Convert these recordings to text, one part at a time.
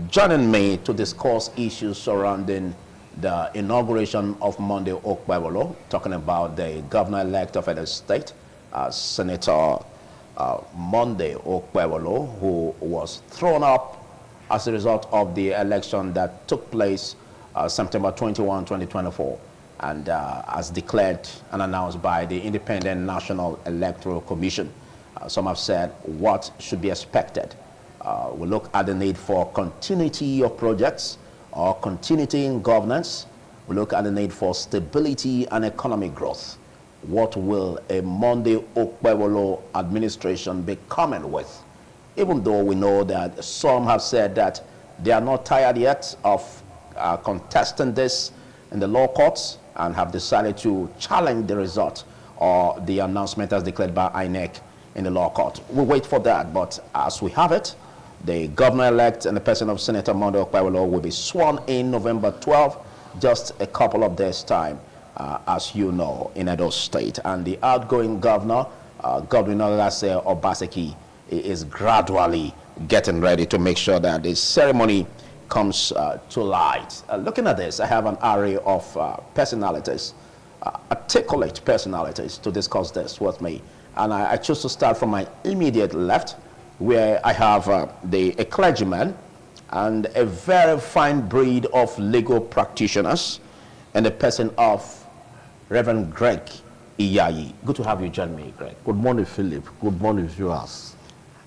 Joining me to discuss issues surrounding the inauguration of Monday Okpebholo, talking about the governor-elect of Edo State, Senator Monday Okpebholo, who was thrown up as a result of the election that took place September 21, 2024, and as declared and announced by the Independent National Electoral Commission. Some have said what should be expected. We look at the need for continuity of projects or continuity in governance. We look at the need for stability and economic growth. What will a Monday Okpebholo administration be coming with? Even though we know that some have said that they are not tired yet of contesting this in the law courts and have decided to challenge the result or the announcement as declared by INEC in the law court. We'll wait for that, but as we have it, the governor-elect and the person of Senator Monday Okpebholo will be sworn in November 12th, just a couple of days' time, as you know, in Edo State. And the outgoing governor, Governor Obaseki, is gradually getting ready to make sure that the ceremony comes to light. Looking at this, I have an array of personalities, articulate personalities to discuss this with me. And I choose to start from my immediate left, where I have a clergyman and a very fine breed of legal practitioners, and the person of Reverend Greg Iyayi. Good to have you join me, Greg. Good morning, Philip. Good morning, viewers.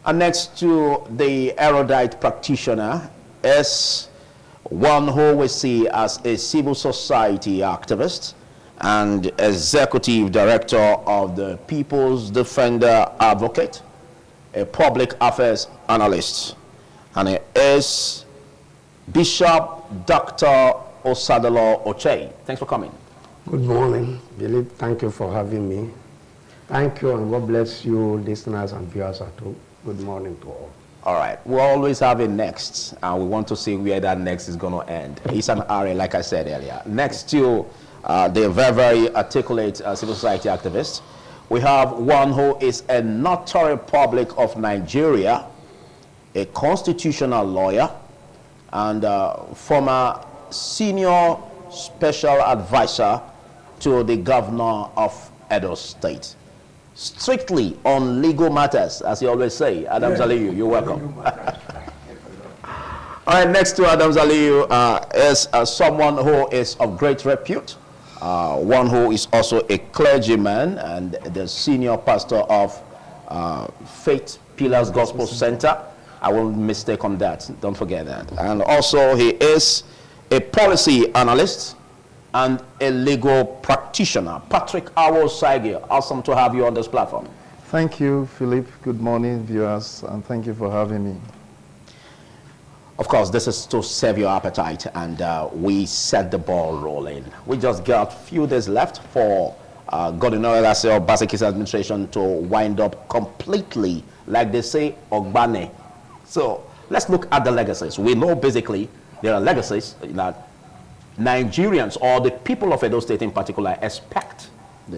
And next to the erudite practitioner is one who we see as a civil society activist and executive director of the People's Defender Advocate, a public affairs analyst, and he is Bishop Dr. Osadolo Oche. Thanks for coming. Good morning, Philip. Thank you for having me. Thank you, and God bless you, listeners and viewers at home. Good morning to all. All right. We'll always have a next, and we want to see where that next is going to end. It's an area, like I said earlier. Next to the very, very articulate civil society activist, we have one who is a notary public of Nigeria, a constitutional lawyer, and former senior special advisor to the governor of Edo State. Strictly on legal matters, as you always say. Adam Zaliyu, you're welcome. All right, next to Adam Zaliyu is someone who is of great repute, one who is also a clergyman and the senior pastor of Faith Pillars Gospel Center. I won't mistake on that, don't forget that. And also he is a policy analyst and a legal practitioner. Patrick Awo-Saige, awesome to have you on this platform. Thank you, Philip. Good morning, viewers, and thank you for having me. Of course, this is to serve your appetite, and we set the ball rolling. We just got a few days left for Governor Obaseki's administration to wind up completely, like they say, Ogbane. So let's look at the legacies. We know basically there are legacies that Nigerians, or the people of Edo State in particular, expect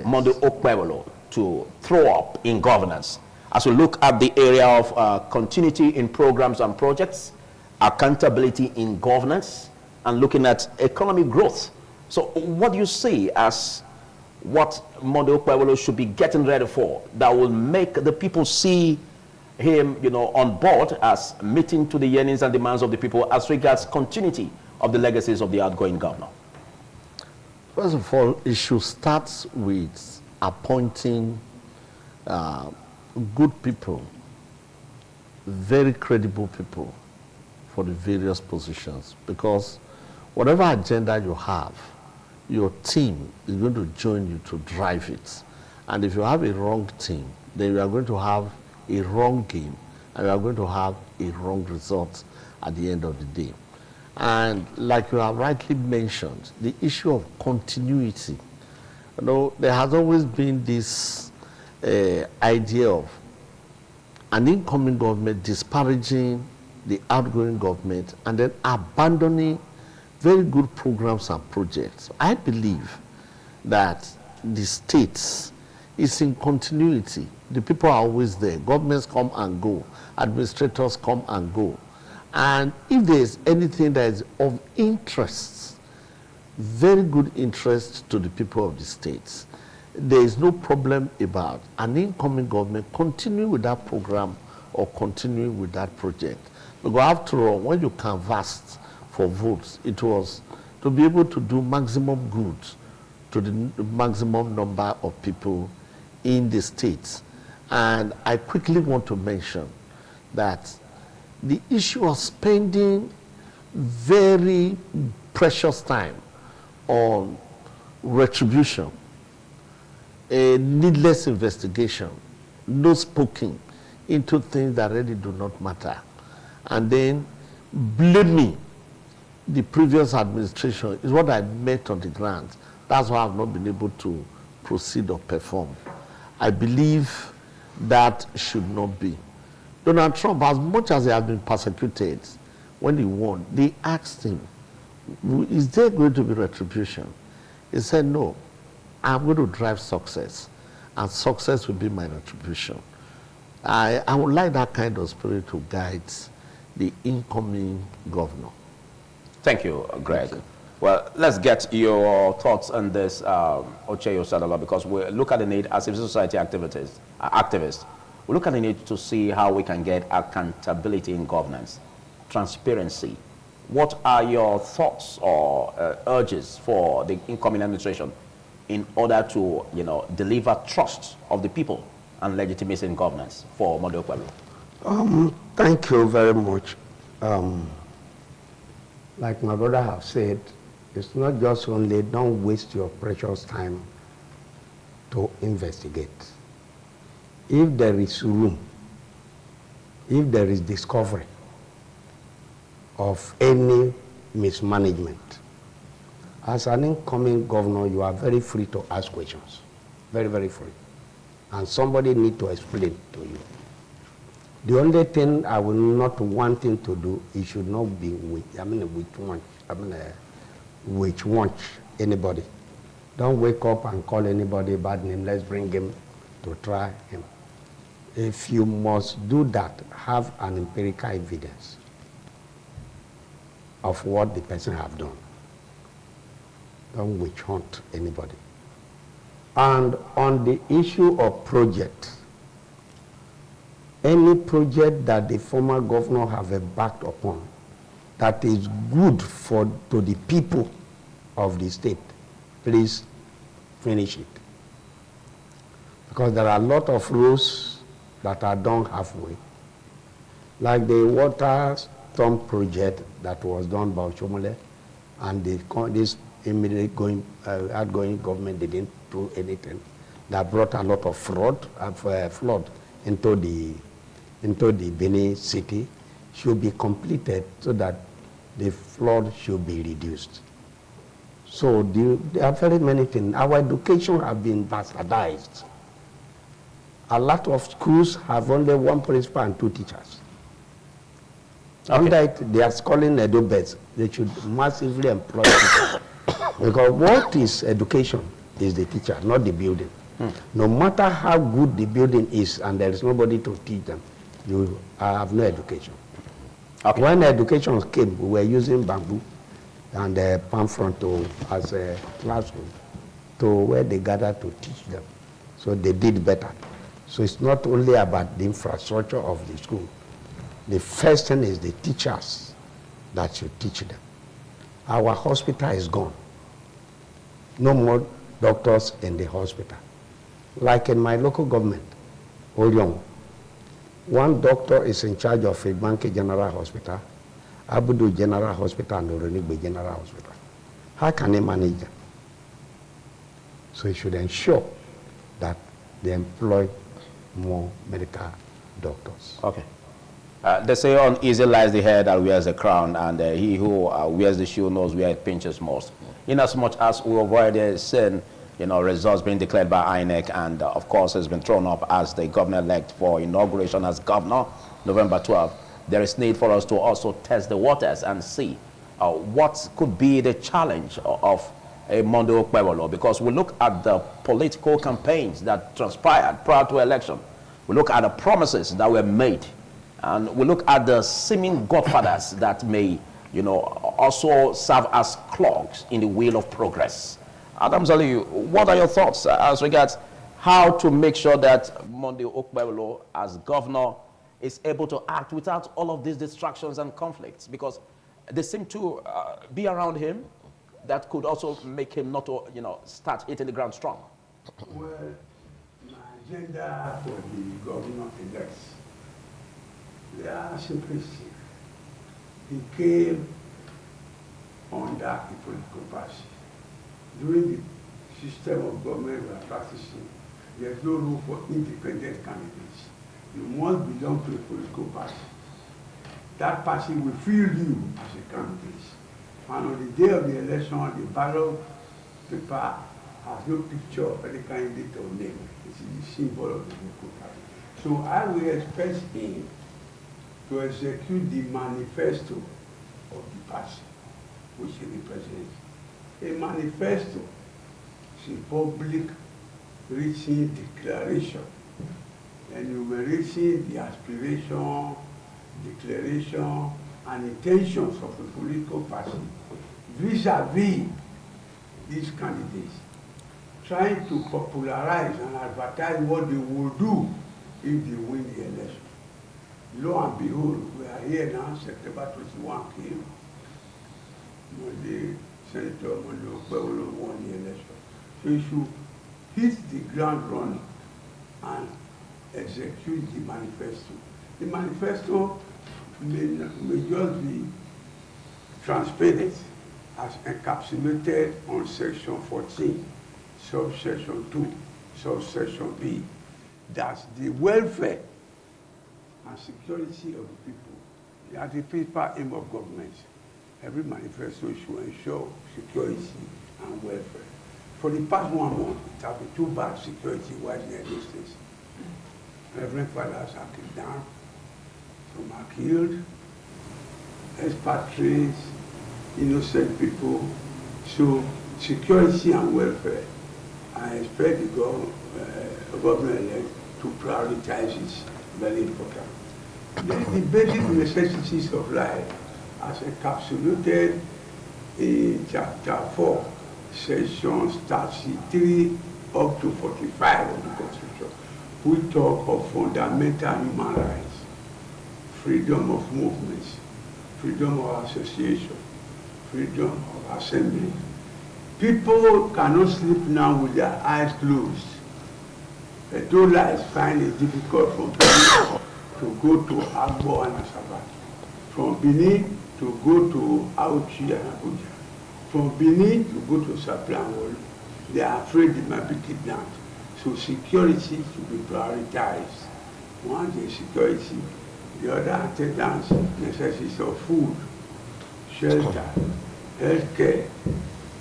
Monday Okpebholo to throw up in governance. As we look at the area of continuity in programs and projects, accountability in governance, and looking at economic growth. So what do you see as what Monday Okpebholo should be getting ready for that will make the people see him, on board as meeting to the yearnings and demands of the people as regards continuity of the legacies of the outgoing governor? First of all, it should start with appointing good people, very credible people for the various positions, because whatever agenda you have, your team is going to join you to drive it. And if you have a wrong team, then you are going to have a wrong game, and you are going to have a wrong result at the end of the day. And like you have rightly mentioned, the issue of continuity. There has always been this idea of an incoming government disparaging the outgoing government and then abandoning very good programs and projects. I believe that the states is in continuity. The people are always there. Governments come and go. Administrators come and go. And if there is anything that is of interest, very good interest to the people of the states, there is no problem about an incoming government continuing with that program or continuing with that project. Because after all, when you canvassed for votes, it was to be able to do maximum good to the maximum number of people in the states. And I quickly want to mention that the issue of spending very precious time on retribution, a needless investigation, nose poking into things that really do not matter, and then blaming the previous administration is what I met on the ground. That's why I've not been able to proceed or perform. I believe that should not be. Donald Trump, as much as he has been persecuted, when he won, they asked him, is there going to be retribution? He said, no, I'm going to drive success, and success will be my retribution. I would like that kind of spirit to guide the incoming governor. Thank you, Greg. Thank you. Well, let's get your thoughts on this, Ocheyo Sadala, because we look at the need as civil society activists. We look at the need to see how we can get accountability in governance, transparency. What are your thoughts or urges for the incoming administration in order to, deliver trust of the people and legitimacy in governance for Monday Okpebholo? Thank you very much. Like my brother have said, it's not just only don't waste your precious time to investigate. If there is room, if there is discovery of any mismanagement, as an incoming governor, you are very free to ask questions. Very, very free. And somebody need to explain to you. The only thing I will not want him to do, he should not be which watch anybody. Don't wake up and call anybody bad name. Let's bring him to try him. If you must do that, have an empirical evidence of what the person have done. Don't witch hunt anybody. And on the issue of project, any project that the former governor have embarked upon that is good to the people of the state, please finish it. Because there are a lot of roads that are done halfway. Like the water storm project that was done by Ochomole, and this immediate outgoing government didn't do anything. That brought a lot of flood into the Benin city, should be completed so that the flood should be reduced. So there are very many things. Our education has been bastardized. A lot of schools have only one principal and two teachers. Okay. Under it, they are calling Edo beds. They should massively employ teachers. Because what is education is the teacher, not the building. No matter how good the building is and there is nobody to teach them, you have no education. Okay. When education came, we were using bamboo and palm front as a classroom to where they gathered to teach them. So they did better. So it's not only about the infrastructure of the school. The first thing is the teachers that should teach them. Our hospital is gone. No more doctors in the hospital. Like in my local government, Oryong, one doctor is in charge of Igbanke General Hospital, Abudu General Hospital, and Oronigbe General Hospital. How can he manage them? So he should ensure that they employ more medical doctors. Okay. They say on easy lies the head that wears the crown, and he who wears the shoe knows where it pinches most. In as much as we avoided seen, results being declared by INEC, and of course has been thrown up as the governor-elect for inauguration as governor, November 12th, there is need for us to also test the waters and see what could be the challenge of a Monday Okpebholo, because we look at the political campaigns that transpired prior to election. We look at the promises that were made And we look at the seeming godfathers that may, also serve as clogs in the wheel of progress. Adam Zali, what are your thoughts as regards how to make sure that Monday Okpebholo, as governor, is able to act without all of these distractions and conflicts? Because they seem to be around him that could also make him not to, start hitting the ground strong. Well, my agenda for the governor-elect, they are simply simple. He came under a political party. During the system of government we are practicing, there is no room for independent candidates. You must belong to a political party. That party will field you as a candidate. And on the day of the election, the ballot paper has no picture of any candidate or name. It is the symbol of the political party. So I will expect him to execute the manifesto of the party, which he represents. A manifesto is a public reaching declaration, enumerating the aspiration, declaration, and intentions of a political party vis-a-vis these candidates, trying to popularize and advertise what they will do if they win the election. Lo and behold, we are here now, September 21 came. Monday, Senator Monday Okpebholo won the election. So you should hit the ground running and execute the manifesto. The manifesto may just be transparent as encapsulated on section 14, subsection 2, subsection B. That's the welfare and security of the people. That's the principal aim of government. Every manifesto should ensure security and welfare. For the past 1 month, it has been too bad security-wise in those states. Reverend fathers are kidnapped, some are killed, expatriates, innocent people. So security and welfare, I expect the government to prioritize it. Very important. The basic necessities of life, as encapsulated in chapter 4, sections 33 up to 45 of the Constitution. We talk of fundamental human rights, freedom of movement, freedom of association, freedom of assembly. People cannot sleep now with their eyes closed. Ebola is finding it difficult from Benin to go to Agbo and Asaba, from Benin to go to Auchi and Abuja, from Benin to go to Sapla and Wolu. They are afraid they might be kidnapped. So security should be prioritized. One is security, the other attendance necessities of food, shelter, healthcare,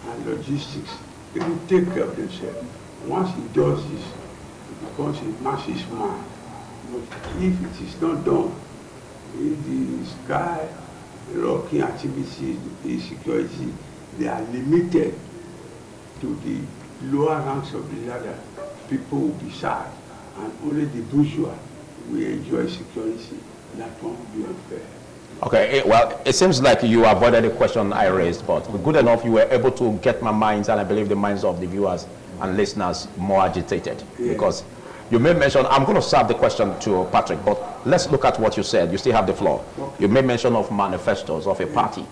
and logistics. They will take care of themselves. Once he does this, it becomes a massive man. But if it is not done, in the sky, rocking activities, the security, they are limited to the lower ranks of the ladder. People will be sad, and only the bourgeois will enjoy security. That won't be unfair. Okay, well, it seems like you avoided the question I raised, but good enough you were able to get my minds, and I believe the minds of the viewers and listeners more agitated. Yeah. Because you made mention, I'm going to serve the question to Patrick, but let's look at what you said. You still have the floor. Okay. You made mention of manifestos of a party.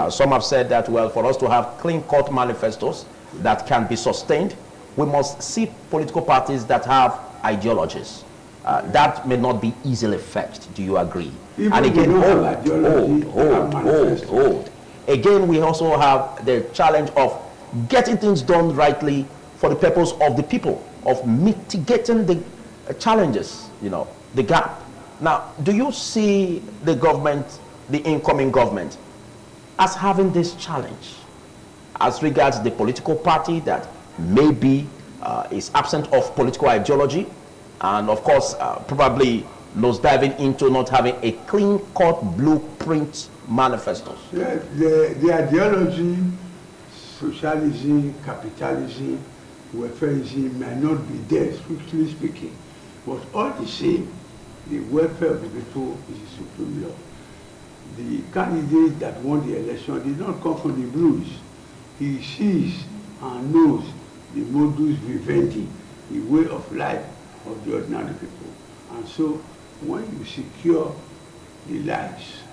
Some have said that, well, for us to have clean-cut manifestos that can be sustained, we must see political parties that have ideologies. That may not be easily fetched. Do you agree? Even and again, hold. Again, we also have the challenge of getting things done rightly for the purpose of the people, of mitigating the challenges, the gap. Now, do you see the government, the incoming government, as having this challenge as regards the political party that maybe is absent of political ideology, and of course probably nose diving into not having a clean-cut blueprint manifestos? Yes, the ideology, socialism, capitalism, welfareism may not be there, strictly speaking, but all the same, the welfare of the people is the supreme law. The candidate that won the election did not come from the blues. He sees and knows the modus vivendi, the way of life of the ordinary people. And so when you secure the lives,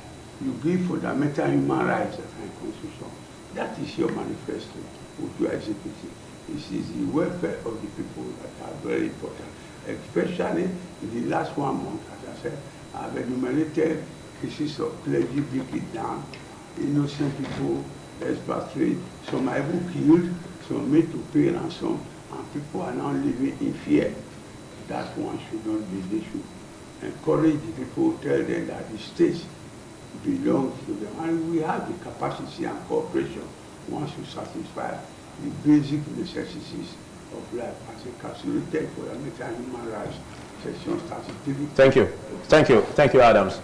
you give fundamental human rights and constitution. That is your manifesto, which you are executing. This is the welfare of the people that are very important. Especially in the last 1 month, as I said, I have enumerated cases of clergy breaking down, innocent people expatriate, some are even killed, some made to pay ransom, and people are now living in fear. That one should not be the issue. Encourage the people, tell them that the state belongs to them, and we have the capacity and cooperation once you satisfy the basic necessities of life as encapsulated for fundamental human rights, section 33. Thank you, Adams.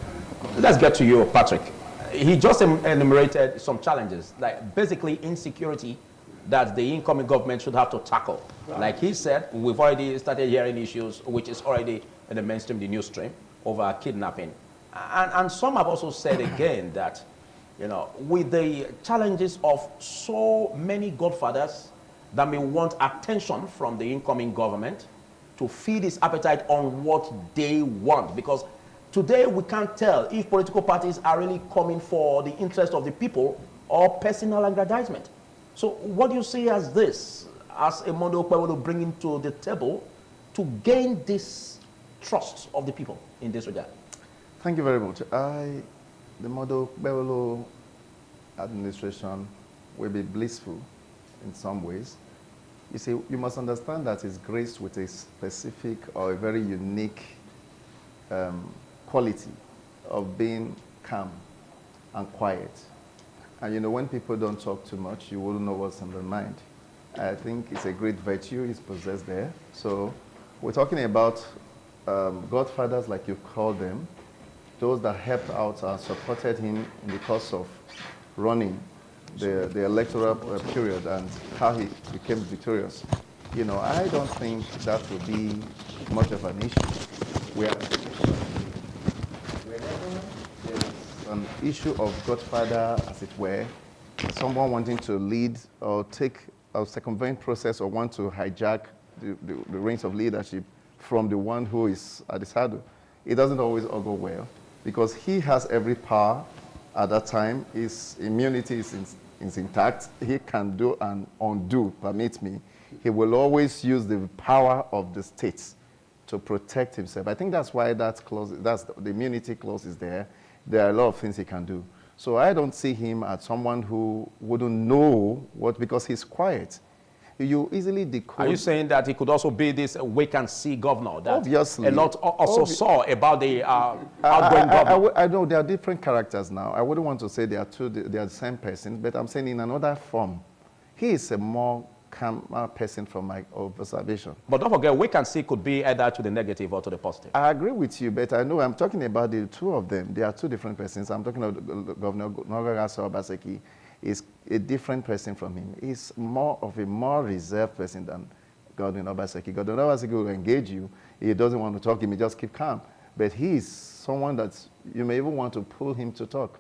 Let's get to you, Patrick. He just enumerated some challenges, like basically insecurity that the incoming government should have to tackle. Right. Like he said, we've already started hearing issues, which is already in the mainstream, the news stream, over kidnapping. And some have also said again that, you know, with the challenges of so many godfathers that may want attention from the incoming government to feed his appetite on what they want. Because today we can't tell if political parties are really coming for the interest of the people or personal aggrandizement. So what do you see as this, as a Monday Okpebholo bringing to the table to gain this trust of the people in this regard? Thank you very much. The Monday Okpebholo administration will be blissful in some ways. You see, you must understand that it's graced with a specific or a very unique quality of being calm and quiet. And you know, when people don't talk too much, you wouldn't know what's in their mind. I think it's a great virtue is possessed there. So we're talking about godfathers, like you call them, those that helped out and supported him in the course of running the electoral period and how he became victorious. You know, I don't think that would be much of an issue. Whenever there's an issue of godfather, as it were, someone wanting to lead or take a circumvent process or want to hijack the reins of leadership from the one who is at the saddle, it doesn't always all go well, because he has every power at that time. His immunity is intact. He can do and undo, permit me. He will always use the power of the states to protect himself. I think that's why that clause, that's the immunity clause is there. There are a lot of things he can do. So I don't see him as someone who wouldn't know what, because he's quiet. You easily decode. Are you saying that he could also be this wait-and-see governor that obviously, a lot also saw about the outgoing governor? I know there are different characters now. I wouldn't want to say they are the same person, but I'm saying in another form. He is a more calmer person from my observation. But don't forget, wait-and-see could be either to the negative or to the positive. I agree with you, but I know I'm talking about the two of them. They are two different persons. I'm talking about Governor Nogaraso Obaseki. Is a different person from him. He's more of a more reserved person than Governor Obaseki. Governor Obaseki will engage you. He doesn't want to talk, he may just keep calm. But he is someone that you may even want to pull him to talk.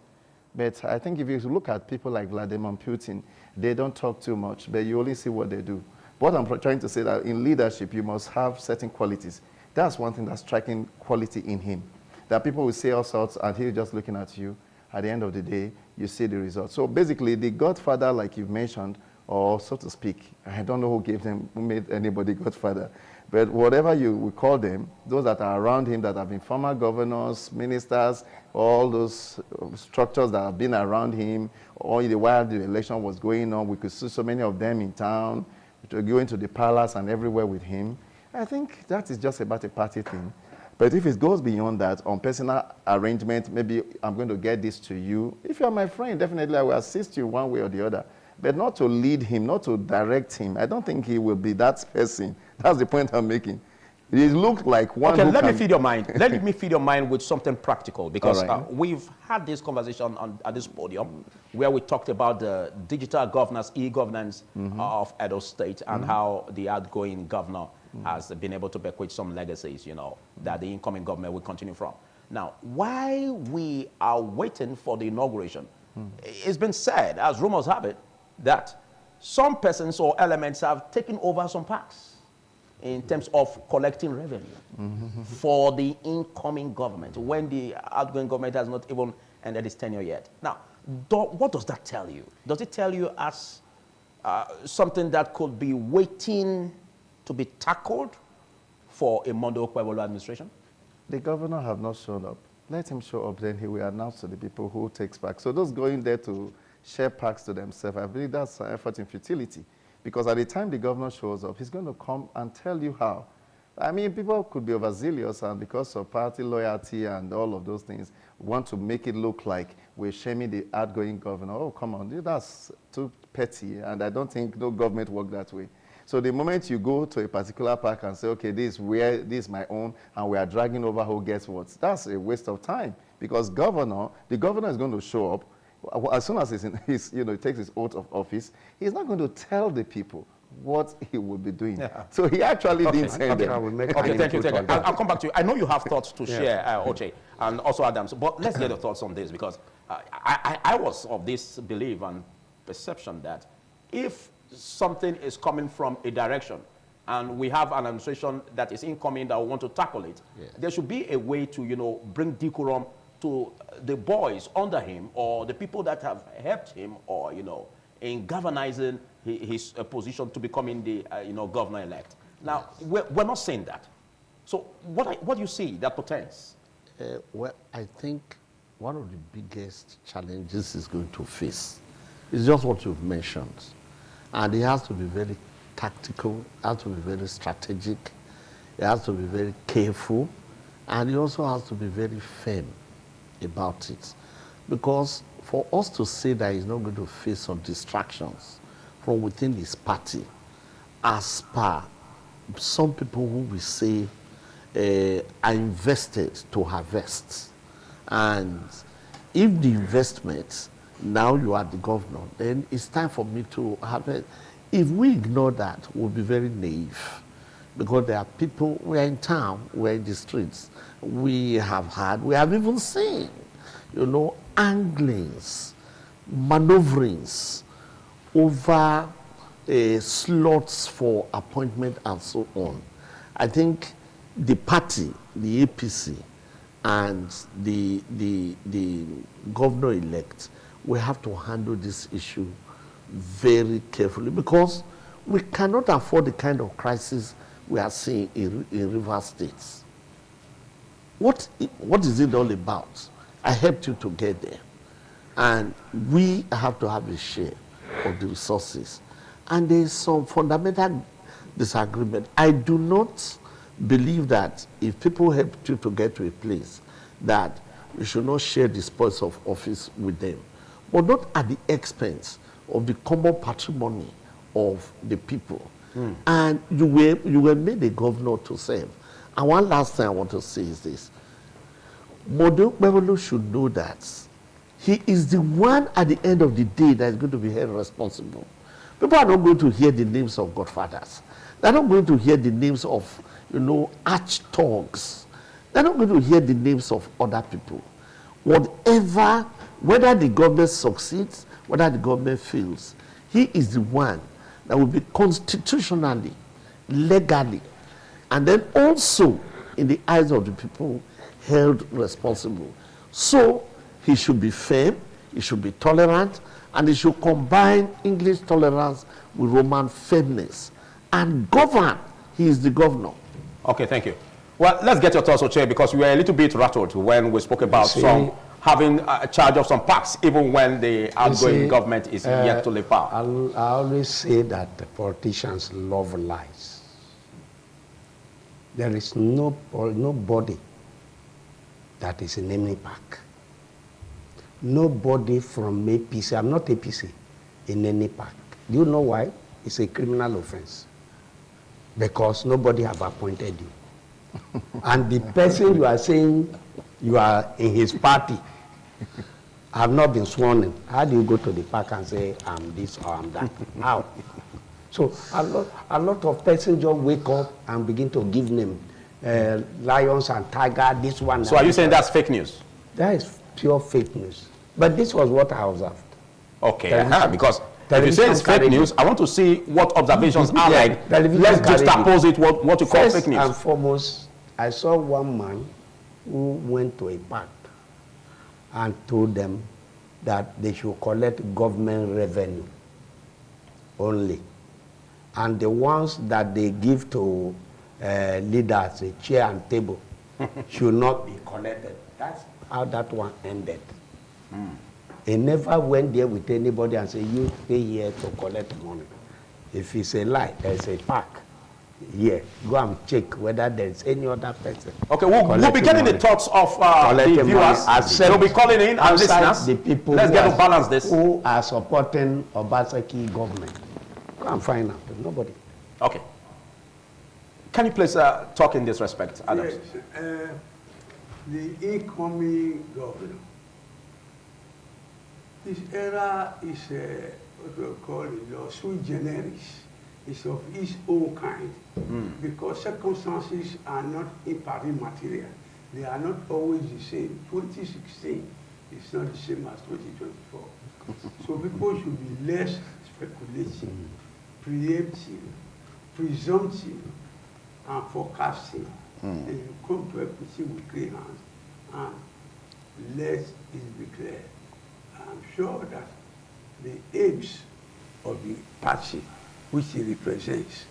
But I think if you look at people like Vladimir Putin, they don't talk too much, but you only see what they do. What I'm trying to say that in leadership, you must have certain qualities. That's one thing that's striking quality in him. That people will say all sorts and he's just looking at you. At the end of the day, you see the results. So basically, the godfather, like you've mentioned, or so to speak, I don't know who made anybody godfather, but whatever you would call them, those that are around him that have been former governors, ministers, all those structures that have been around him, or while the election was going on, we could see so many of them in town, going to the palace and everywhere with him. I think that is just about a party thing. But if it goes beyond that, on personal arrangement, maybe I'm going to get this to you. If you're my friend, definitely I will assist you one way or the other. But not to lead him, not to direct him. I don't think he will be that person. That's the point I'm making. He looks like one Okay, let me feed your mind. Let me feed your mind with something practical, because right. We've had this conversation at this podium where we talked about the digital governance, e-governance of Edo State, and how the outgoing governor has been able to bequeath some legacies, you know, that the incoming government will continue from. Now, while we are waiting for the inauguration, it's been said, as rumors have it, that some persons or elements have taken over some parks in terms of collecting revenue for the incoming government, when the outgoing government has not even ended its tenure yet. Now, what does that tell you? Does it tell you as something that could be waiting to be tackled for a Monday Okpebholo administration? The governor have not shown up. Let him show up, then he will announce to the people who takes parks. So those going there to share parks to themselves, I believe that's an effort in futility. Because at the time the governor shows up, he's going to come and tell you how. I mean, people could be overzealous, and because of party loyalty and all of those things, want to make it look like we're shaming the outgoing governor. Oh, come on, that's too petty, and I don't think no government work that way. So the moment you go to a particular park and say, okay, this is my own, and we are dragging over who gets what, that's a waste of time. Because the governor is going to show up. As soon as he takes his oath of office, he's not going to tell the people what he will be doing. Yeah. So he actually didn't send them. Okay, thank you. I'll come back to you. I know you have thoughts to share, Oche, and also Adams, but let's get your thoughts on this, because I was of this belief and perception that if something is coming from a direction and we have an administration that is incoming that will want to tackle it, there should be a way to, bring decorum to the boys under him or the people that have helped him or, in galvanizing his position to becoming the, governor-elect. Now, we're not saying that. So what do you see that portends? Well, I think one of the biggest challenges he's going to face is just what you've mentioned. And he has to be very tactical, has to be very strategic, he has to be very careful, and he also has to be very firm about it. Because for us to say that he's not going to face some distractions from within his party, as per some people who will say are invested to harvest. And if the investment, now you are the governor, then it's time for me to have it. If we ignore that, we'll be very naive. Because there are people, we're in town, we're in the streets, we have even seen, anglings, maneuverings over slots for appointment and so on. I think the party, the APC, and the governor-elect, we have to handle this issue very carefully, because we cannot afford the kind of crisis we are seeing in Rivers States. What is it all about? I helped you to get there. And we have to have a share of the resources. And there is some fundamental disagreement. I do not believe that if people help you to get to a place, that you should not share the spoils of office with them, but not at the expense of the common patrimony of the people. And you were made a governor to serve. And one last thing I want to say is this. Monday Okpebholo should know that he is the one at the end of the day that is going to be held responsible. People are not going to hear the names of godfathers. They're not going to hear the names of, arch-thugs. They're not going to hear the names of other people. Whatever, whether the government succeeds, whether the government fails, he is the one that will be constitutionally, legally, and then also in the eyes of the people held responsible. So he should be firm, he should be tolerant, and he should combine English tolerance with Roman firmness and govern. He is the governor. Okay, thank you. Well, let's get your thoughts, Oche, because we were a little bit rattled when we spoke about some having a charge of some parks, even when the outgoing government is yet to leave power. I always say that the politicians love lies. There is nobody that is in any park. Nobody from APC, I'm not APC, in any park. Do you know why? It's a criminal offense. Because nobody have appointed you. And the person you are saying you are in his party have not been sworn in. How do you go to the park and say, I'm this or I'm that? How? So a lot of persons just wake up and begin to give name. Lions and tiger, this one. So are you saying that's fake news? That is pure fake news. But this was what I observed. Okay, because if you say it's fake news, I want to see what observations are like. Let's juxtapose it, what you call fake news. First and foremost, I saw one man who went to a park and told them that they should collect government revenue only. And the ones that they give to leaders, a chair and table, should not be collected. That's how that one ended. He never went there with anybody and said, you stay here to collect money. If it's a lie, there's a park here. Go and check whether there's any other person. Okay, we'll be getting the thoughts of the viewers. They'll be calling in and listeners. The people Let's get to balance this. Who are supporting Obaseki government. Go and find out. There's nobody. Okay. Can you please talk in this respect, Adams? Yes, the incoming governor. This era is what we call it, sui generis. It's of its own kind because circumstances are not impari material. They are not always the same. 2016 is not the same as 2024. So people should be less speculative, preemptive, presumptive, and forecasting. And you come to equity with clean hands and let it be clear. I'm sure that the aims of the party which he represents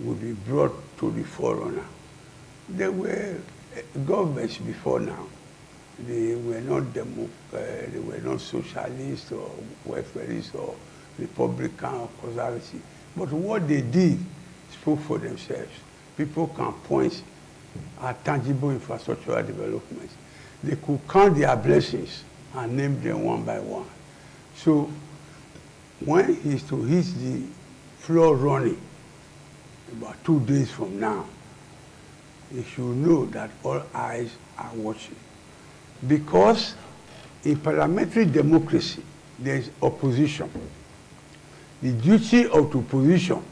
will be brought to the forerunner. There were governments before now. They were not they were not socialist or welfarist or Republican or conservative. But what they did spoke for themselves. People can point at tangible infrastructural development. They could count their blessings and name them one by one. So when he's to hit the floor running about 2 days from now, he should know that all eyes are watching. Because in parliamentary democracy, there is opposition. The duty of the opposition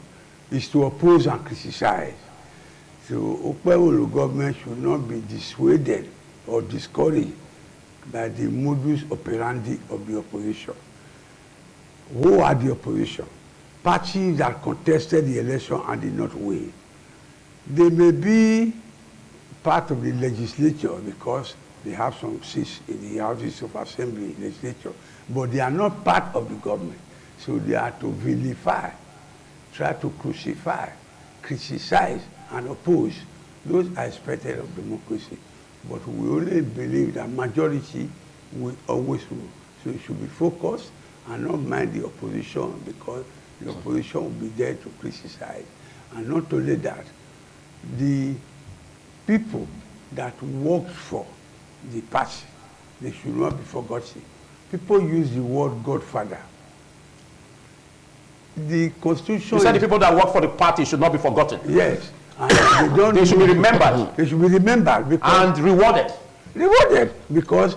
is to oppose and criticize. So Okpebholo government should not be dissuaded or discouraged by the modus operandi of the opposition. Who are the opposition? Parties that contested the election and did not win. They may be part of the legislature because they have some seats in the houses of assembly legislature, but they are not part of the government. So they are to vilify, try to crucify, criticize, and oppose. Those are expected of democracy. But we only believe that majority will always rule. So it should be focused and not mind the opposition, because the opposition will be there to criticize. And not only that, the people that worked for the party, they should not be forgotten. People use the word Godfather. The Constitution... You said the people that work for the party should not be forgotten. Yes. And they should be remembered. They should be remembered. Because and rewarded. Rewarded. Because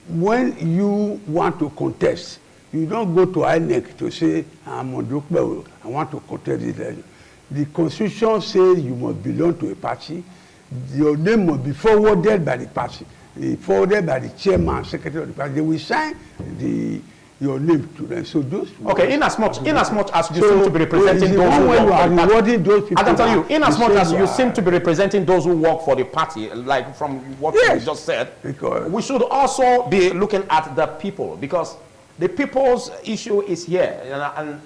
when you want to contest, you don't go to INEC to say, I'm on Okpebholo, I want to contest this election. The Constitution says you must belong to a party. Your name must be forwarded by the party, forwarded by the chairman, secretary of the party. They will sign your name to them. So those. Okay, in as much as you seem to be representing those who work for the party, those people. I can tell you, in as much as you seem to be representing those who work for the party, like from what you just said, because we should also be looking at the people, because the people's issue is here, and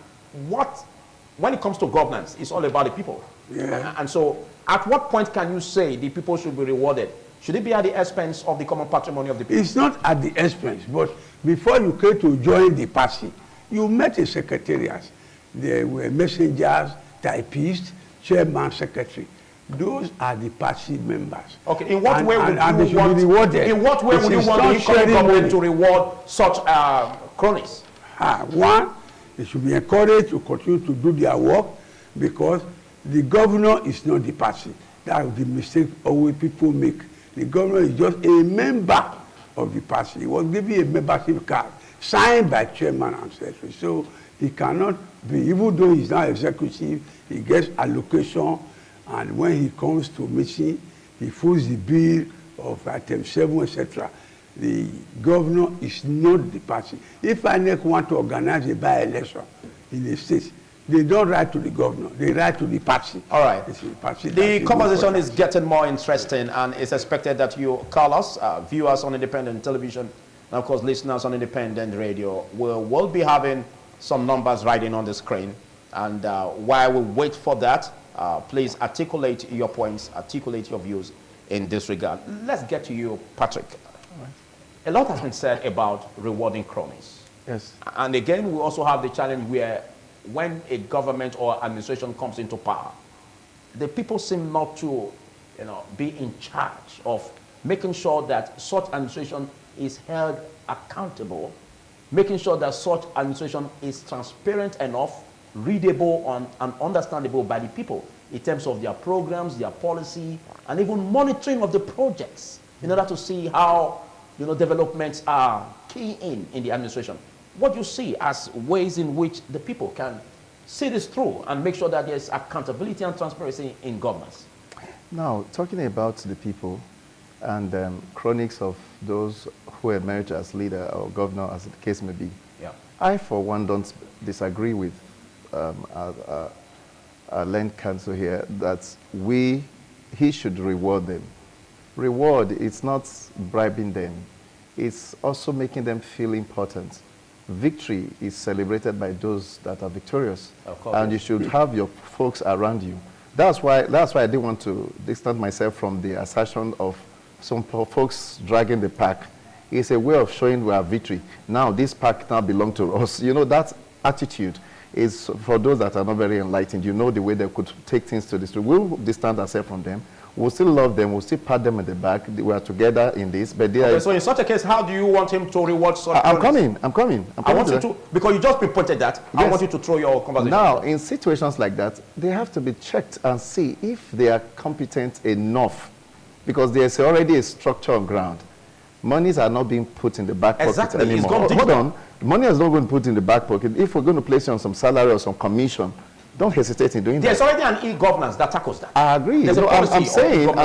when it comes to governance, it's all about the people. Yeah. And so, at what point can you say the people should be rewarded? Should it be at the expense of the common patrimony of the people? It's not at the expense, but before you came to join the party, you met a secretariat. There were messengers, typists, chairman, secretary. Those are the party members. Okay, in what way would you want? In what way would you want the incoming government to reward such cronies? One, they should be encouraged to continue to do their work, because the governor is not the party. That is the mistake always people make. The governor is just a member of the party. He was given a membership card signed by chairman and secretary. So He cannot be, even though he's not executive, he gets allocation, and when he comes to meeting, he foots the bill of item 7, etc. The governor is not the party. If INEC want to organize a by-election in the state, they don't write to the governor, they write to the party. All right. The conversation is getting more interesting, and it's expected that you call us, viewers on independent television, and of course listeners on independent radio. We'll be having some numbers writing on the screen, and while we wait for that, please articulate your points, articulate your views in this regard. Let's get to you, Patrick. All right. A lot has been said about rewarding cronies. Yes. And again, we also have the challenge where when a government or administration comes into power, the people seem not to, be in charge of making sure that such administration is held accountable, making sure that such administration is transparent enough, readable and understandable by the people in terms of their programs, their policy, and even monitoring of the projects in order to see how developments are keying in the administration. What do you see as ways in which the people can see this through and make sure that there's accountability and transparency in governance? Now, talking about the people and chronics of those who emerge as leader or governor, as the case may be, yeah. I, for one, don't disagree with our land council here that he should reward them. Reward, it's not bribing them. It's also making them feel important. Victory is celebrated by those that are victorious. Of course. And you should have your folks around you. That's why I didn't want to distance myself from the assertion of some folks dragging the pack. It's a way of showing we have victory. Now, this pack now belongs to us. That attitude is for those that are not very enlightened. The way they could take things to this. We'll distance ourselves from them. We'll still love them. We'll still pat them at the back. We are together in this. But so in such a case, how do you want him to reward such I'm coming. I want you to, because you just reported that, yes. I want you to throw your conversation. Now, in situations like that, they have to be checked and see if they are competent enough, because there's already a structure on ground. Monies are not being put in the back pocket anymore. Hold on. Money is not going to put in the back pocket. If we're going to place you on some salary or some commission, don't hesitate in doing There's that. There's already an e-governance that tackles that. I agree. I'm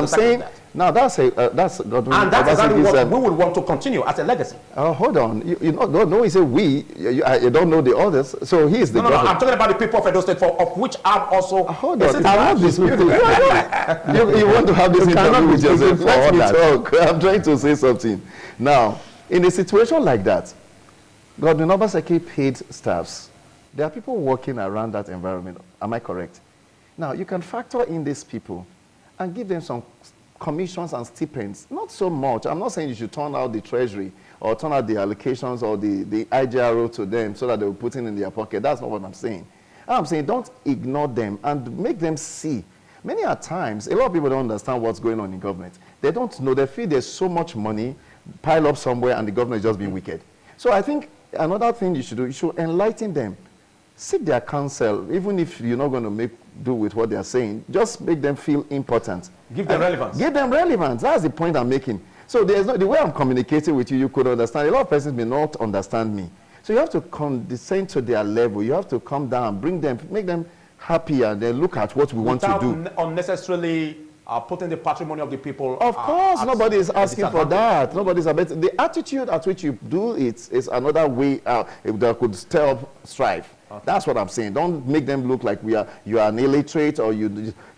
saying, now that's government. And that's exactly what we would want to continue as a legacy. Hold on. You don't he said we. You don't know the others. So he is the government. No, I'm talking about the people of Edo State, of which I'm also. Hold on. I have this people. You want to have this interview with yourself? Let me talk. I'm trying to say something. Now, in a situation like that, Governor Obaseki paid staffs. There are people working around that environment. Am I correct? Now, you can factor in these people and give them some commissions and stipends. Not so much. I'm not saying you should turn out the treasury or turn out the allocations or the IGRO to them so that they will put it in their pocket. That's not what I'm saying. I'm saying don't ignore them and make them see. Many a times, a lot of people don't understand what's going on in government. They don't know. They feel there's so much money piled up somewhere and the government is just being wicked. So I think another thing you should do, you should enlighten them. Seek their counsel, even if you're not going to do with what they're saying. Just make them feel important. Give them relevance. Give them relevance. That's the point I'm making. So the way I'm communicating with you, you could understand. A lot of persons may not understand me. So you have to condescend to their level. You have to come down, bring them, make them happy, and then look at what we want to do. Without unnecessarily putting the patrimony of the people. Of course, nobody is asking for that. Nobody's about the attitude at which you do it is another way that could stir up strife. Okay. That's what I'm saying. Don't make them look like you are an illiterate or you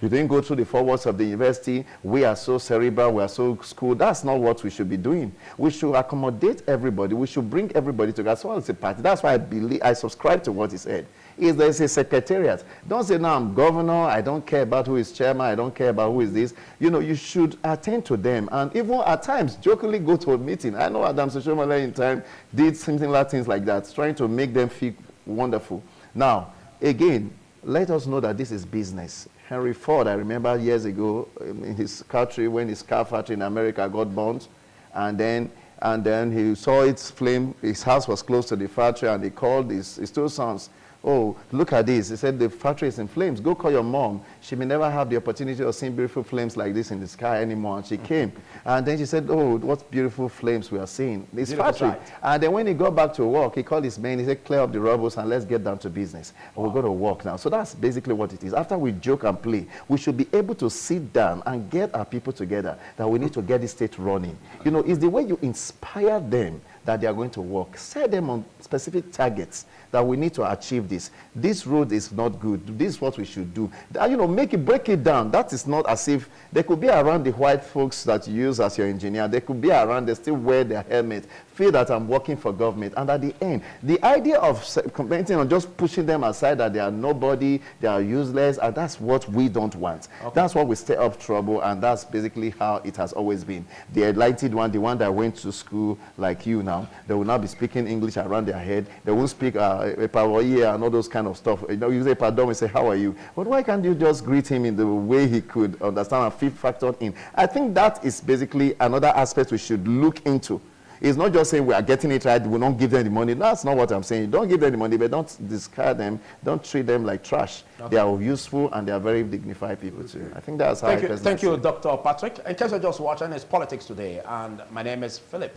didn't go through the 4 walls of the university. We are so cerebral, we are so schooled. That's not what we should be doing. We should accommodate everybody. We should bring everybody together. As well as a party. That's why I subscribe to what he said. There's a secretariat. Don't say, no, I'm governor, I don't care about who is chairman, I don't care about who is this. You should attend to them. And even at times, jokingly go to a meeting. I know Adam Soshomale in time did similar things like that, trying to make them feel wonderful. Now, again, let us know that this is business. Henry Ford, I remember years ago in his country, when his car factory in America got burnt, and then he saw its flame. His house was close to the factory, and he called his 2 sons. oh, look at this. He said the factory is in flames. Go call your mom. She may never have the opportunity of seeing beautiful flames like this in the sky anymore. And she came. And then she said, oh, what beautiful flames we are seeing. This factory. Sight. And then when he got back to work, he called his men. He said, clear up the rubble and let's get down to business. Wow. We're going to work now. So that's basically what it is. After we joke and play, we should be able to sit down and get our people together that we need to get the state running. You know, it's the way you inspire them that they are going to work. Set them on specific targets that we need to achieve this. This road is not good. This is what we should do. You know, break it down. That is not as if they could be around the white folks that you use as your engineer. They could be around, they still wear their helmet, feel that I'm working for government. And at the end, the idea of commenting on just pushing them aside that they are nobody, they are useless, and that's what we don't want. Okay. That's what we stir up trouble, and that's basically how it has always been. The enlightened one, the one that went to school like you now, they will now be speaking English around their head. They won't speak and all those kind of stuff. You know, you say pardon and say, how are you? But why can't you just greet him in the way he could understand and feel factored in? I think that is basically another aspect we should look into. It's not just saying we are getting it right, we don't give them the money. That's not what I'm saying. Don't give them the money, but don't discard them. Don't treat them like trash. Okay. They are useful and they are very dignified people too. I think that's how Thank you, Dr. Patrick. In case you're just watching, it's Politics Today, and my name is Philip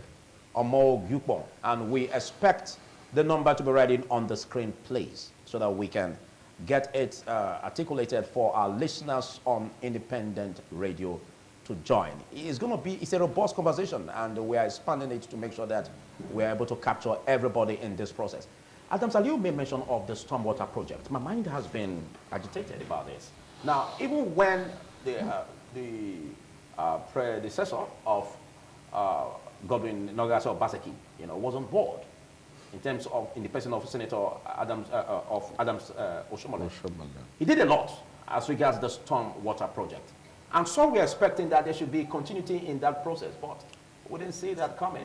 Omo-Gyukpong, and we expect the number to be ready on the screen, please, so that we can get it articulated for our listeners on independent radio to join. It's a robust conversation, and we are expanding it to make sure that we're able to capture everybody in this process. Adam Saliu made mention of the stormwater project. My mind has been agitated about this. Now, even when the predecessor of Godwin Nogasa Obaseki, was on board, in terms of, in the person of Senator Adams Oshiomhole. He did a lot as regards the stormwater project. And so we're expecting that there should be continuity in that process, but we didn't see that coming.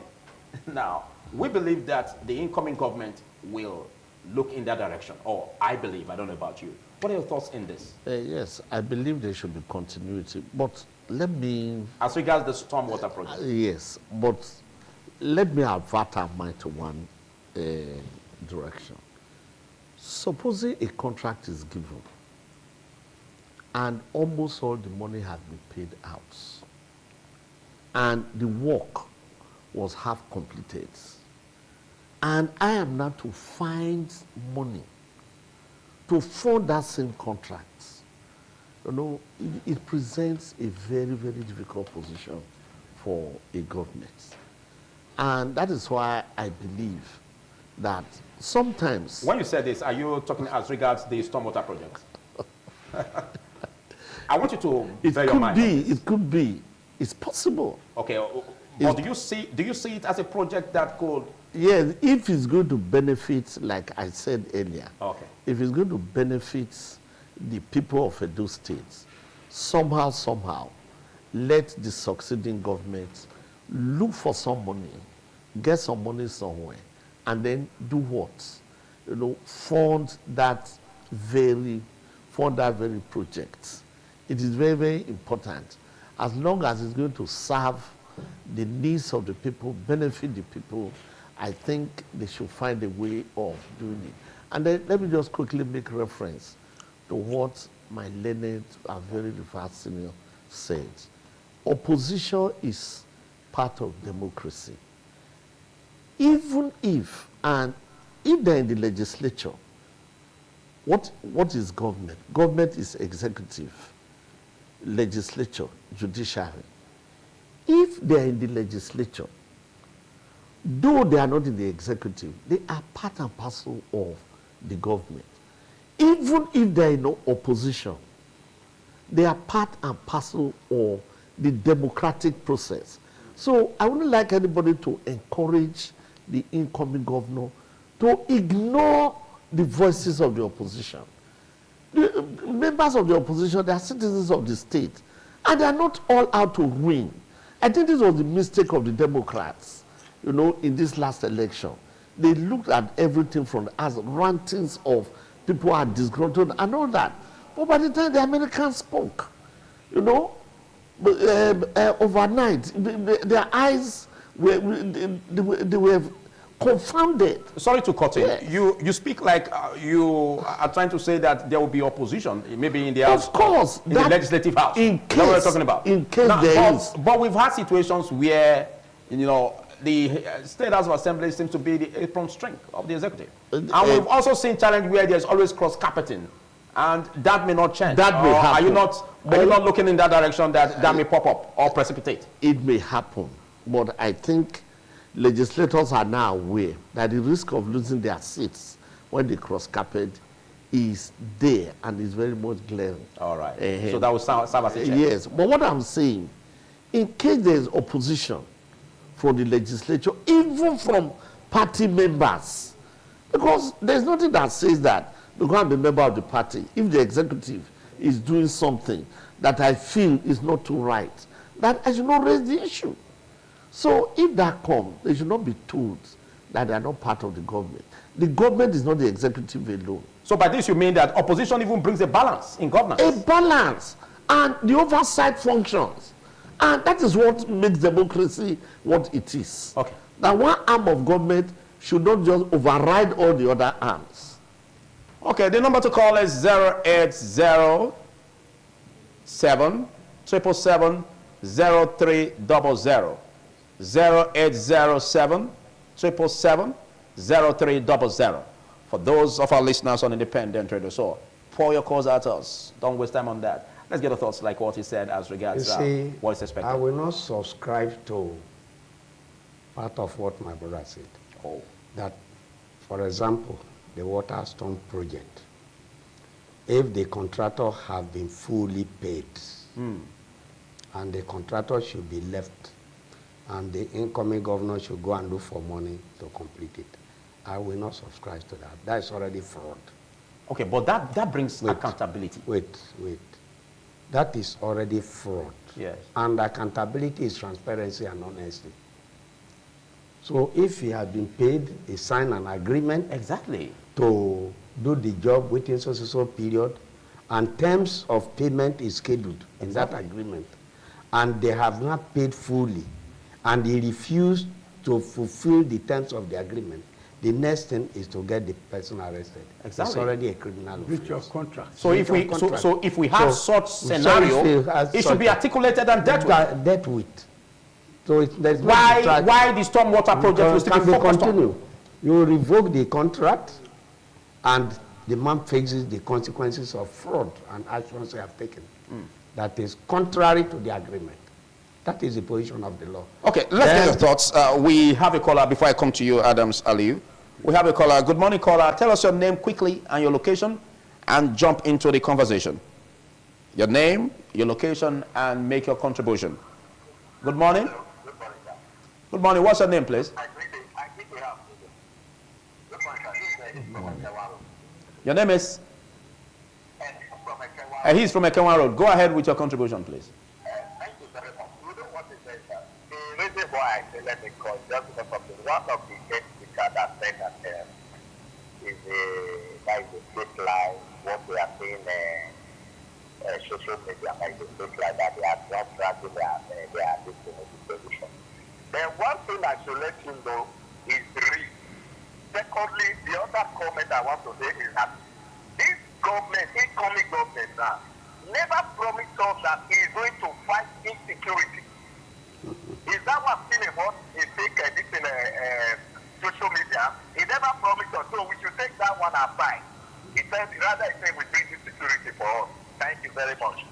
Now, we believe that the incoming government will look in that direction, or I believe, I don't know about you. What are your thoughts in this? Yes, I believe there should be continuity, but let me... As regards the stormwater project? Yes, but let me avert our mind to one direction. Supposing a contract is given and almost all the money has been paid out and the work was half completed, and I am now to find money to fund that same contract, it presents a very, very difficult position for a government. And that is why I believe that sometimes... When you said this, are you talking as regards the stormwater project? I want you to bear your mind. It could be. It's possible. Okay, but do you see it as a project that could... Yes, if it's going to benefit, like I said earlier, okay, if it's going to benefit the people of Edo State, somehow, let the succeeding government look for some money, get some money somewhere, and then do what? Fund that very project. It is very, very important. As long as it's going to serve the needs of the people, benefit the people, I think they should find a way of doing it. And then let me just quickly make reference to what my learned and very revered senior said. Opposition is part of democracy. Even if they're in the legislature, what is government? Government is executive, legislature, judiciary. If they're in the legislature, though they are not in the executive, they are part and parcel of the government. Even if they're in opposition, they are part and parcel of the democratic process. So I wouldn't like anybody to encourage the incoming governor to ignore the voices of the opposition. The members of the opposition, they are citizens of the state, and they are not all out to win. I think this was the mistake of the Democrats, in this last election. They looked at everything from as rantings of people are disgruntled and all that. But by the time the Americans spoke, overnight, their eyes were confounded. Sorry to cut in. Yes. You speak like you are trying to say that there will be opposition, maybe in the house, Of course, in the legislative house. In That's what we're case, talking about. in case there is. But we've had situations where, you know, the State House of Assembly seems to be the apron string of the executive. And we've also seen challenge where there's always cross-carpeting. And that may not change. That may happen. Are you not looking in that direction that may pop up or precipitate? It may happen, but I think legislators are now aware that the risk of losing their seats when they cross carpet is there and is very much glaring. All right. So that will serve as a check. Yes, but what I'm saying, in case there is opposition from the legislature, even from party members, because there's nothing that says that you can't be a member of the party if the executive is doing something that I feel is not too right, that I should not raise the issue. So if that comes, they should not be told that they are not part of the government. The government is not the executive alone. So by this you mean that opposition even brings a balance in governance? A balance and the oversight functions. And that is what makes democracy what it is. Okay. That one arm of government should not just override all the other arms. Okay, the number to call is 080-777-0300. 0807-777-0300. For those of our listeners on independent radio, so pour your calls at us. Don't waste time on that. Let's get your thoughts like what he said as regards what is expected. I will not subscribe to part of what my brother said. Oh. That, for example, the water storm project, if the contractor have been fully paid, and the contractor should be left, and the incoming governor should go and look for money to complete it, I will not subscribe to that. That is already fraud. Okay, but that brings accountability. Wait. That is already fraud. Yes. And accountability is transparency and honesty. So if he has been paid, he signed an agreement. Exactly. To do the job within so period, and terms of payment is scheduled in that agreement, and they have not paid fully, and he refused to fulfill the terms of the agreement, the next thing is to get the person arrested. Exactly. It's already a criminal Breach offense. of contract. So if we have such scenario, it should be articulated and dealt with. So there's why the stormwater project will still be focused on? You revoke the contract, and the man faces the consequences of fraud and actions they have taken. That is contrary to the agreement. That is the position of the law. Okay, let's get your thoughts. We have a caller before I come to you, Adams Aliu. We have a caller. Good morning, caller. Tell us your name quickly and your location and jump into the conversation. Your name, your location, and make your contribution. Good morning. Good morning, sir. Good morning. What's your name, please? Your name is? He's from Ekenwa Road. Go ahead with your contribution, please. Thank you very much. You know what is it, sir? The reason why I say let me call just because of one of the guest speakers that said that is a fake lie, what we are seeing social media, like the fake lie that they are not tracking their distribution. Then one thing I should let you know is real. Secondly, the other comment I want to say is that this government, incoming government now, never promised us that he is going to fight insecurity. Is that what still about a fake social media? He never promised us, so we should take that one aside. He said, rather he said we bring insecurity for us. Thank you very much.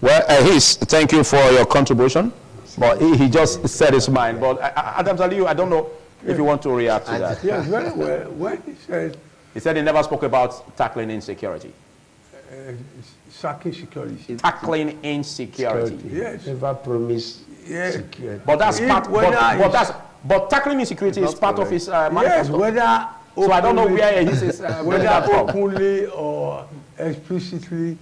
Well, thank you for your contribution. But he just said his mind. But Adams Aliu, I don't know if you want to react to that. Yes, very well. When he said he never spoke about tackling insecurity. Sacking security. Tackling insecurity. Yes. Never promised security. But that's but tackling insecurity is part of his manifesto. Yes, whether so I don't know where he is. Whether openly or explicitly,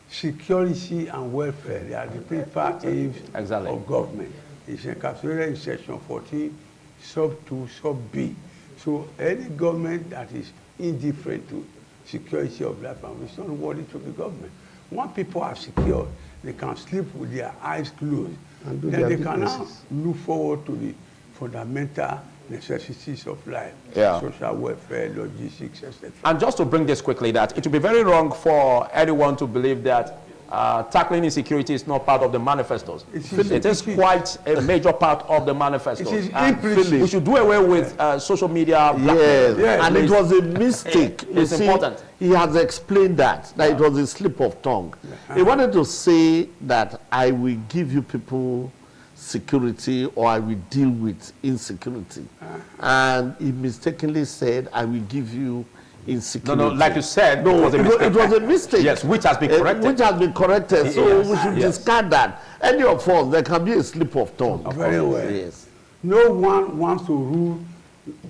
security and welfare, they are the principal aims of government. It's encapsulated in section 14, sub 2, sub B. So any government that is indifferent to security of life and is not worthy to the government. Once people are secure, they can sleep with their eyes closed. And then they can now look forward to the fundamental necessities of life, Yeah. social welfare, logistics, etc. And just to bring this quickly, that it would be very wrong for anyone to believe that tackling insecurity is not part of the manifestos. It is quite a major part of the manifestos. It is And implicit. we should do away with social media blackmail. Yes, and it was a mistake. You It's see, important. he has explained that it was a slip of tongue. He wanted to say that I will give you people security or I will deal with insecurity. And he mistakenly said, I will give you insecurity. No, like you said, No, it was a mistake. it was a mistake. Yes, which has been corrected. Which has been corrected. So Yes, we should yes. discard that. Any of us, there can be a slip of tongue. Very well. Yes. No one wants to rule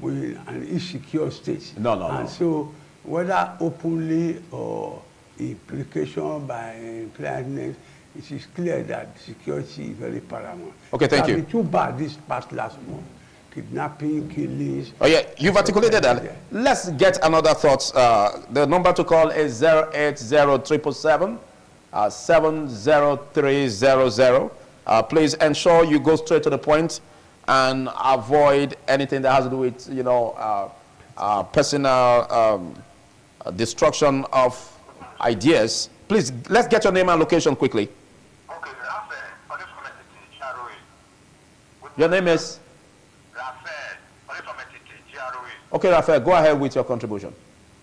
with an insecure state. No. And so, whether openly or implication by impliedness, it is clear that security is very paramount. Okay, thank you. It has been too bad this past last month. Kidnapping, killings. Oh yeah, you've articulated that. Let's get another thoughts. The number to call is 080 70300. Please ensure you go straight to the point and avoid anything that has to do with, personal destruction of ideas. Please, let's get your name and location quickly. Okay, Raphael, on this committee, GROA. Your name is? Raphael, on this committee, GROA. Okay, Raphael, go ahead with your contribution.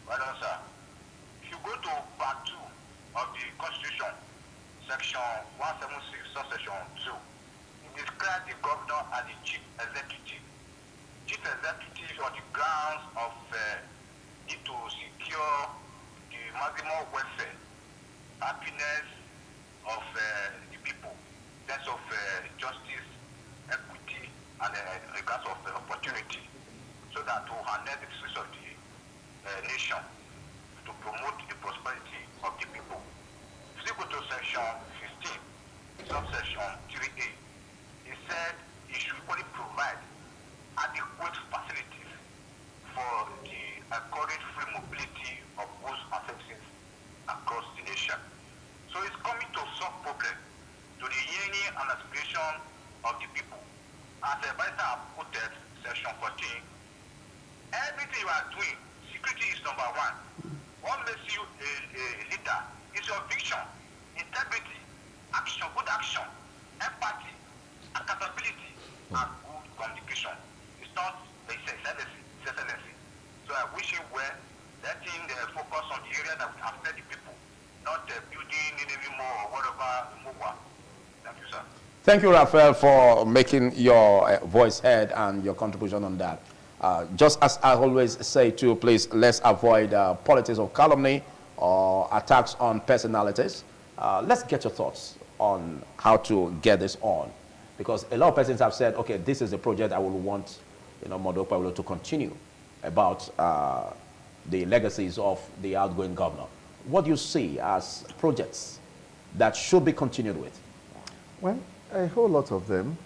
Well done, sir. If you go to part 2 of the Constitution, section 176, subsection 2, it describes the governor as the chief executive. Chief executive on the grounds of need to secure the maximum welfare, happiness of the people, sense of justice, equity, and regards of opportunity, so that to harness the resources of the nation to promote the prosperity of the people. If you go to section 15, subsection 3A, it said it should only provide adequate facilities for the encourage free mobility of goods and services across the nation. So it's coming to solve problem to the yearning and aspiration of the people. As a vice put it, section 14, everything you are doing, security is number one. What makes you a leader is your vision, integrity, action, good action, empathy, accountability, and good communication. It's not excellency, it's excellency. So I wish you well, letting focus on the area that will affect the people, not building anymore or whatever more. Thank you, sir. Thank you, Raphael, for making your voice heard and your contribution on that. Just as I always say too, please, let's avoid politics of calumny or attacks on personalities. Let's get your thoughts on how to get this on. Because a lot of persons have said, okay, this is a project I would want, Monday Okpebholo to continue about the legacies of the outgoing governor. What do you see as projects that should be continued with? Well, a whole lot of them.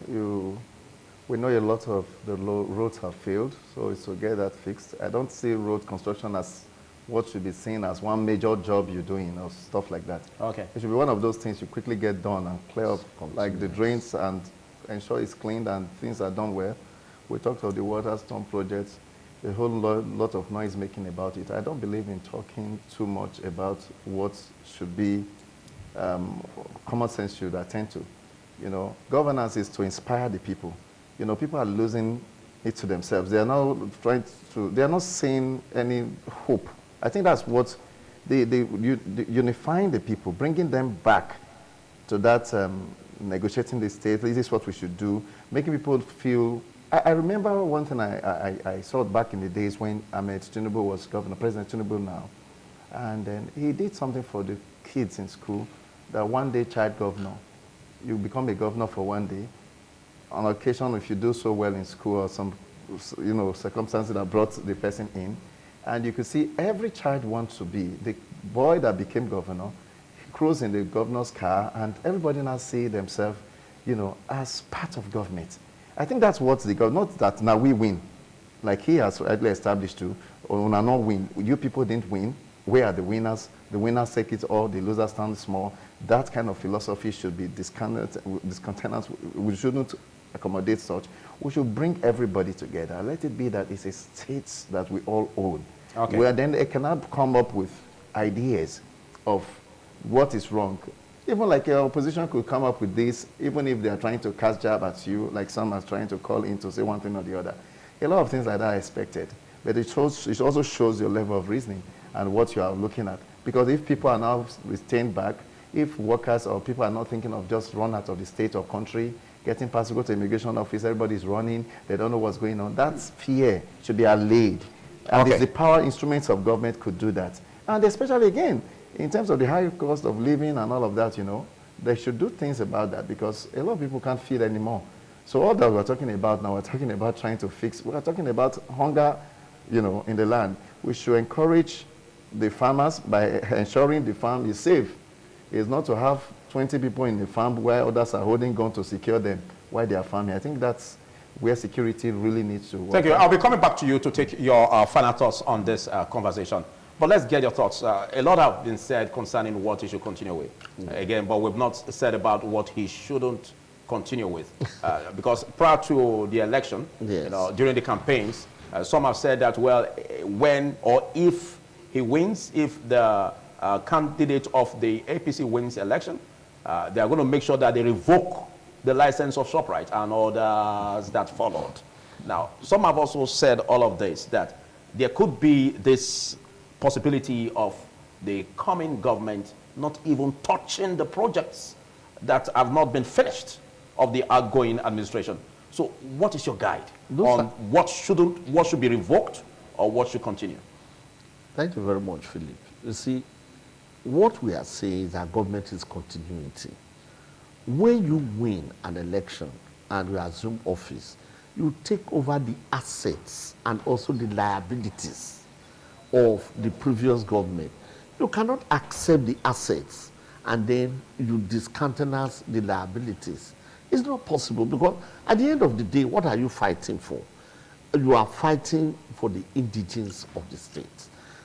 We know a lot of the roads have failed, so it's to get that fixed. I don't see road construction as what should be seen as one major job you're doing or stuff like that. Okay. It should be one of those things you quickly get done and clear up, like the drains, and ensure it's cleaned and things are done well. We talked of the water storm projects, a whole lot of noise making about it. I don't believe in talking too much about what should be common sense should attend to. Governance is to inspire the people. People are losing it to themselves. They are not they are not seeing any hope. I think that's what unifying the people, bringing them back to that negotiating the state. This is what we should do, making people feel. I remember one thing I saw back in the days when Ahmed Tinubu was governor, President Tinubu now, and then he did something for the kids in school, that one-day child governor. You become a governor for one day. On occasion, if you do so well in school or some, circumstances that brought the person in, and you could see every child wants to be the boy that became governor. He cruised in the governor's car, and everybody now see themselves, as part of government. I think that's what the government. Not that now we win, like he has rightly established too. Or we not win. You people didn't win. Where are the winners? The winners take it all. The losers stand small. That kind of philosophy should be discontinued. We shouldn't accommodate such. We should bring everybody together. Let it be that it's a state that we all own. Okay. Where then they cannot come up with ideas of what is wrong. Even like your opposition could come up with this, even if they are trying to cast jab at you, like some are trying to call in to say one thing or the other. A lot of things like that are expected. But it also shows your level of reasoning and what you are looking at. Because if people are now retained back, if workers or people are not thinking of just run out of the state or country, getting past to go to immigration office, everybody's running, they don't know what's going on, that's fear should be allayed. And it's the power instruments of government could do that. And especially, again, in terms of the high cost of living and all of that, you know, they should do things about that because a lot of people can't feed anymore. So all that we're talking about now, we're talking about trying to fix, we're talking about hunger, you know, in the land. We should encourage the farmers by ensuring the farm is safe. It's not to have 20 people in the farm where others are holding guns to secure them while they are farming. I think that's where security really needs to work. Thank you. I'll be coming back to you to take your final thoughts on this conversation. But let's get your thoughts. A lot have been said concerning what he should continue with. Again, but we've not said about what he shouldn't continue with. Because prior to the election, yes, you know, during the campaigns, some have said that, well, when or if he wins, if the candidate of the APC wins election, they are going to make sure that they revoke the license of ShopRite and others that followed. Now, some have also said all of this, that there could be this possibility of the coming government not even touching the projects that have not been finished of the outgoing administration. So what is your guide on what should be revoked or what should continue? Thank you very much, Philip. You see, what we are saying is that government is continuity. When you win an election and you assume office, you take over the assets and also the liabilities of the previous government. You cannot accept the assets and then you discountenance the liabilities. It's not possible because at the end of the day, what are you fighting for? You are fighting for the indigenes of the state.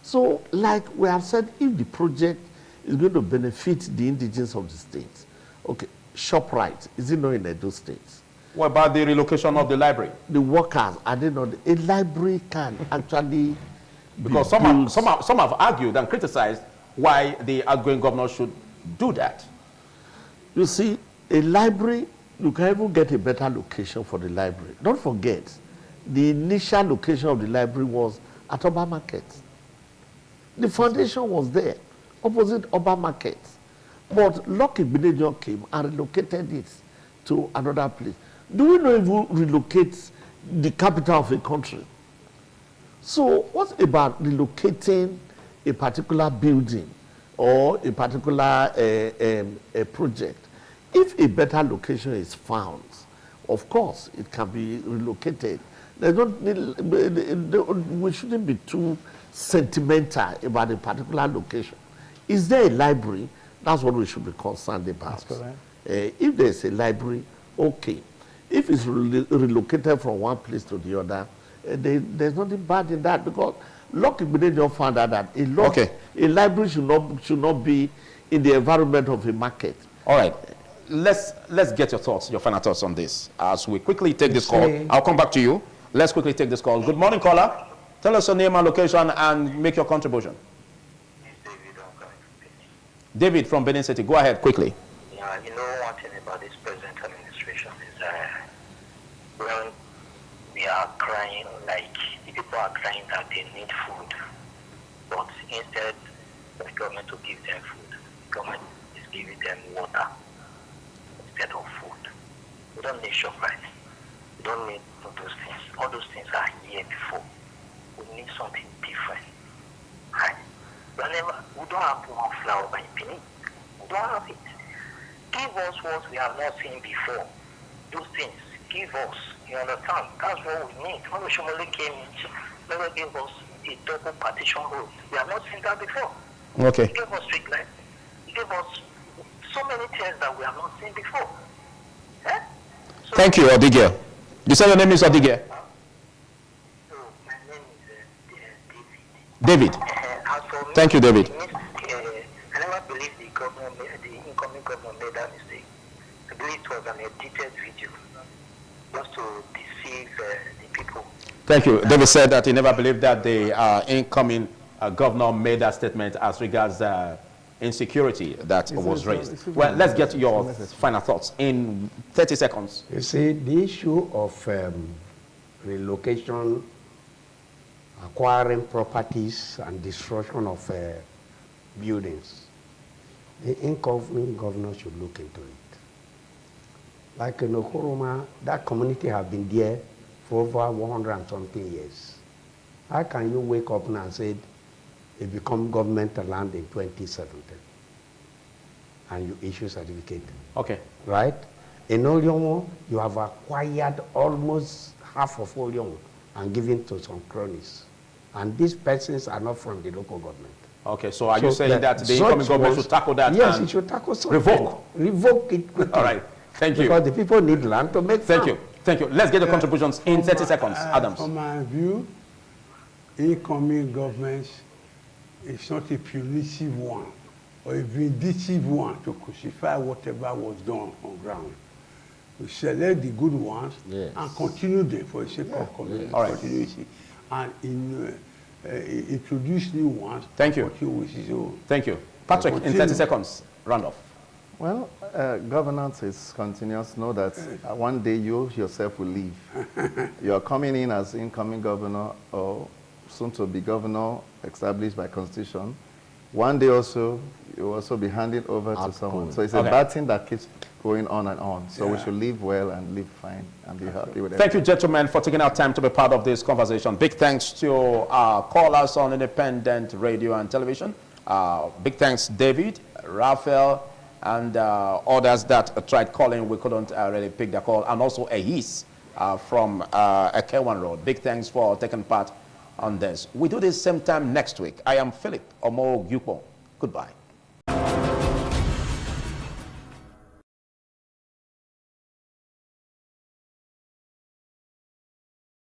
So, like we have said, if the project is going to benefit the indigenes of the state, okay, ShopRite, is it not in Edo State? What about the relocation of the library? The workers, are they not? A library can actually because some have argued and criticized why the outgoing governor should do that. You see, a library, you can even get a better location for the library. Don't forget, the initial location of the library was at Oba Market. The foundation was there, opposite Oba Market. But Lucky Binejo came and relocated it to another place. Do we not even relocate the capital of a country? So what about relocating a particular building or a particular project? If a better location is found, of course, it can be relocated. We shouldn't be too sentimental about a particular location. Is there a library? That's what we should be concerned about. That's correct. If there's a library, okay. If it's relocated from one place to the other, there's nothing bad in that because Lucky Binejo found out that a library should not be in the environment of a market. All right. Let's get your thoughts, your final thoughts on this. As we quickly take this call, I'll come back to you. Let's quickly take this call. Good morning, caller. Tell us your name and location and make your contribution. David from Benin City. Go ahead quickly. Yeah, you know one thing about this present administration is when we are crying, like the people are crying that they need food, but instead of the government to give them food, the government is giving them water instead of food. We don't need ShopRite. We don't need all those things. All those things are here before. We need something different. Right? We don't have one flour by penny. We don't have it. Give us what we have not seen before. Those things, give us. You understand? That's what we need. When Oshomole came in, never gave us a double partition road. We have not seen that before. Okay. He gave us street light. He gave us so many things that we have not seen before. Eh? So thank you, Odige. You said your name is Odige? My name is David. David. Thank you, David. I never believe the incoming governor made that mistake. I believe it was an edited video. just to deceive the people. Thank you. David said that he never believed that the incoming governor made that statement as regards insecurity that was raised. Well, let's get your final thoughts in 30 seconds. You see, the issue of relocation, acquiring properties, and destruction of buildings, the incoming governor should look into it. Like in Okoroma, that community have been there for over 100 and something years. How can you wake up now and say it become government land in 2017 and you issue certificate? Okay. Right? In Olyomo, you have acquired almost half of Olyomo and given to some cronies. And these persons are not from the local government. Okay, so are you saying that the incoming government should tackle that? Yes, it should tackle something. Revoke it quickly. All right, thank you. Because the people need land to make Thank farm. you. Thank you. Let's get the contributions in 30 seconds. Adams. From my view, incoming government is not a punitive one or a vindictive one to crucify whatever was done on ground. We select the good ones and continue them for the sake of continuity. And introduce new ones. Thank you. Thank you. Patrick, in 30 seconds, round off. Well, governance is continuous. Know that one day you yourself will leave. You're coming in as incoming governor or soon to be governor established by constitution. One day also, you'll also be handed over to someone. So it's a bad thing that keeps going on and on. So we should live well and live fine and be happy with it. Thank you, gentlemen, for taking our time to be part of this conversation. Big thanks to our callers on independent radio and television. Big thanks, David, Raphael, and others that tried calling. We couldn't really pick the call. And also Ahis from Ekewan Road. Big thanks for taking part on this. We do this same time next week. I am Philip Omo Gyupo. Goodbye.